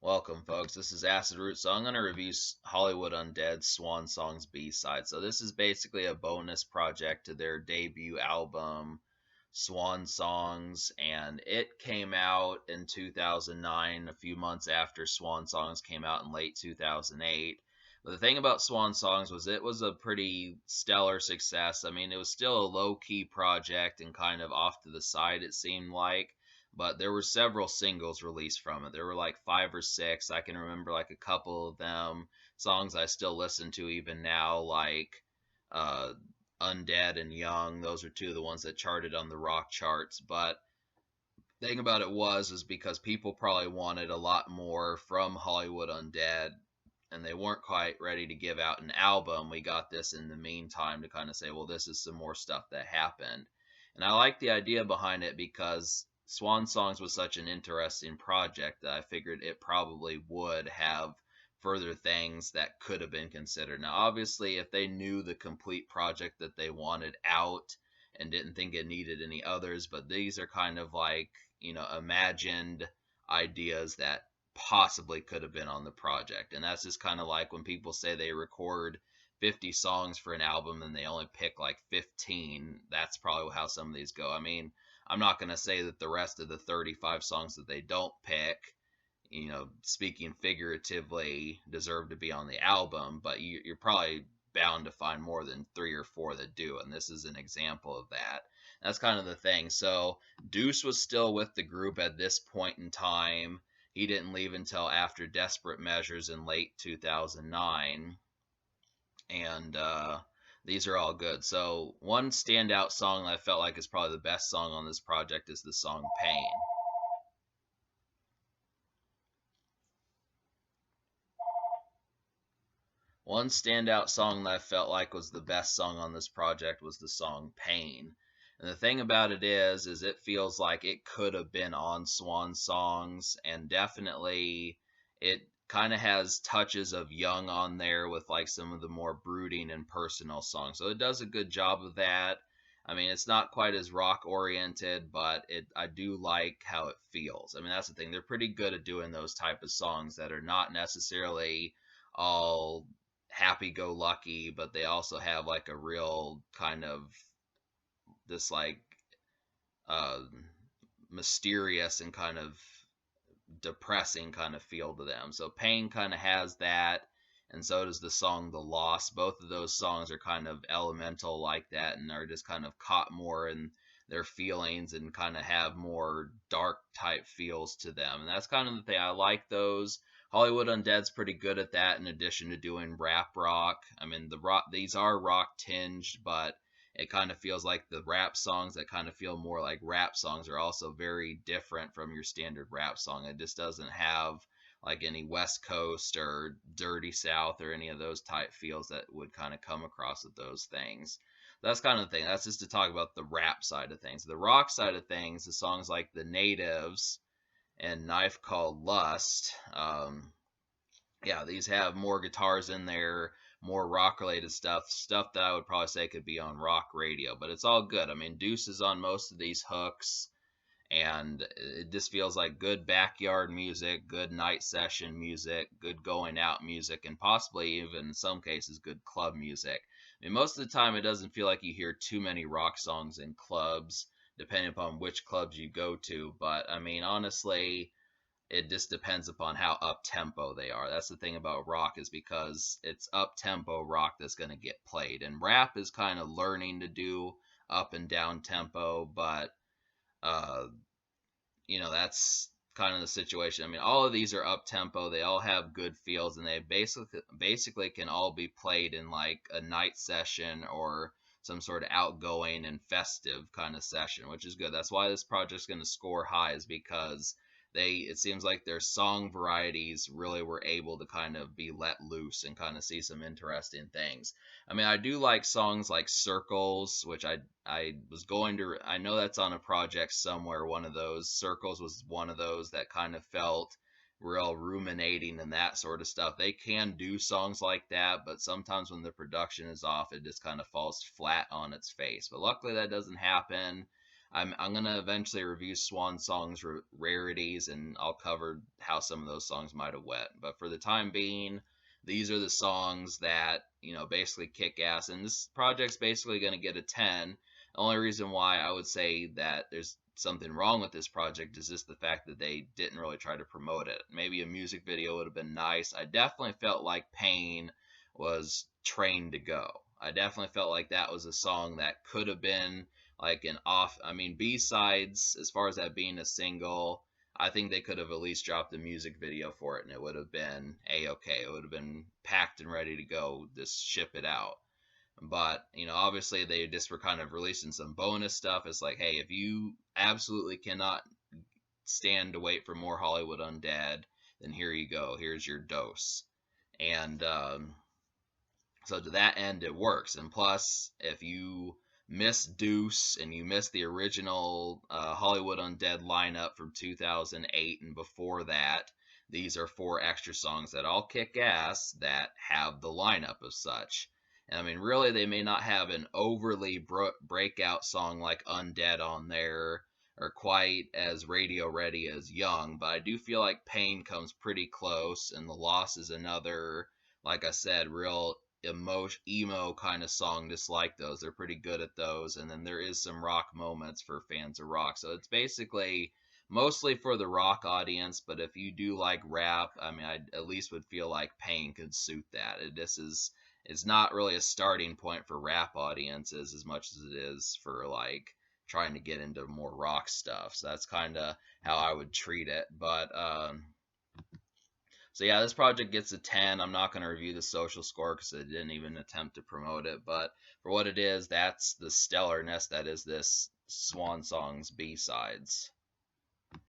Welcome, folks. This is Acid Root. So I'm going to review Hollywood Undead Swan Songs B-side. So this is basically a bonus project to their debut album, Swan Songs, and it came out in 2009, a few months after Swan Songs came out in late 2008. But the thing about Swan Songs was it was a pretty stellar success. I mean, it was still a low-key project and kind of off to the side, it seemed like, but there were several singles released from it. There were like five or six. I can remember like a couple of them, songs I still listen to even now, like uh, Undead and Young. Those are two of the ones that charted on the rock charts. But the thing about it was because people probably wanted a lot more from Hollywood Undead, and they weren't quite ready to give out an album. We got this in the meantime to kind of say, well, this is some more stuff that happened. And I like the idea behind it because Swan Songs was such an interesting project that I figured it probably would have further things that could have been considered. Now, obviously, if they knew the complete project that they wanted out and didn't think it needed any others, but these are kind of like, imagined ideas that possibly could have been on the project. And that's just kind of like when people say they record 50 songs for an album and they only pick like 15. That's probably how some of these go. I mean, I'm not going to say that the rest of the 35 songs that they don't pick, speaking figuratively, deserve to be on the album, but you're probably bound to find more than three or four that do, and this is an example of that. That's kind of the thing. So Deuce was still with the group at this point in time. He didn't leave until after Desperate Measures in late 2009, and these are all good. So one standout song that I felt like is probably the best song on this project is the song Pain. One standout song that I felt like was the best song on this project was the song Pain. And the thing about it is it feels like it could have been on Swan Songs, and definitely it kind of has touches of Young on there with like some of the more brooding and personal songs. So it does a good job of that. I mean, it's not quite as rock oriented, but I do like how it feels. I mean, that's the thing. They're pretty good at doing those type of songs that are not necessarily all happy go lucky, but they also have like a real kind of this like uh, mysterious and kind of depressing kind of feel to them. So Pain kind of has that, and so does the song The Loss. Both of those songs are kind of elemental like that and are just kind of caught more in their feelings and kind of have more dark type feels to them. And that's kind of the thing. I like those. Hollywood Undead's pretty good at that in addition to doing rap rock. I mean, these are rock tinged, but it kind of feels like the rap songs that kind of feel more like rap songs are also very different from your standard rap song. It just doesn't have like any West Coast or Dirty South or any of those type feels that would kind of come across with those things. That's kind of the thing. That's just to talk about the rap side of things. The rock side of things, the songs like The Natives and Knife Called Lust. Yeah, these have more guitars in there, more rock related stuff that I would probably say could be on rock radio, but it's all good. I mean, Deuce is on most of these hooks, and it just feels like good backyard music, good night session music, good going out music, and possibly even in some cases good club music. I mean, most of the time it doesn't feel like you hear too many rock songs in clubs, depending upon which clubs you go to, but I mean, honestly, it just depends upon how up tempo they are. That's the thing about rock, is because it's up tempo rock that's going to get played, and rap is kind of learning to do up and down tempo, but uh, that's kind of the situation. I mean, all of these are up tempo. They all have good feels, and they basically can all be played in like a night session or some sort of outgoing and festive kind of session, which is good. That's why this project's going to score high, is because it seems like their song varieties really were able to kind of be let loose and kind of see some interesting things. I mean, I do like songs like Circles, which I know that's on a project somewhere. One of those Circles was one of those that kind of felt real ruminating and that sort of stuff. They can do songs like that, but sometimes when the production is off, it just kind of falls flat on its face. But luckily that doesn't happen. I'm gonna eventually review Swan Songs rarities, and I'll cover how some of those songs might have went. But for the time being, these are the songs that basically kick ass, and this project's basically gonna get a 10. The only reason why I would say that there's something wrong with this project is just the fact that they didn't really try to promote it. Maybe a music video would have been nice. I definitely felt like Pain was trained to go. I definitely felt like that was a song that could have been like an off. I mean, B-sides, as far as that being a single, I think they could have at least dropped a music video for it and it would have been a-okay. It would have been packed and ready to go, just ship it out. But, obviously they just were kind of releasing some bonus stuff. It's like, hey, if you absolutely cannot stand to wait for more Hollywood Undead, then here you go. Here's your dose. And so to that end, it works. And plus, if you miss Deuce and you miss the original Hollywood Undead lineup from 2008 and before that, these are 4 extra songs that all kick ass that have the lineup of such. And I mean, really, they may not have an overly breakout song like Undead on there, or quite as radio ready as Young, but I do feel like Pain comes pretty close, and The Loss is another, like I said, real emo kind of song, just like those. They're pretty good at those. And then there is some rock moments for fans of rock. So it's basically mostly for the rock audience, but if you do like rap, I mean, I at least would feel like Pain could suit that. This is it's not really a starting point for rap audiences as much as it is for like trying to get into more rock stuff. So that's kind of how I would treat it. But so yeah, this project gets a 10. I'm not going to review the social score because I didn't even attempt to promote it. But for what it is, that's the stellarness that is this Swan Songs B-sides.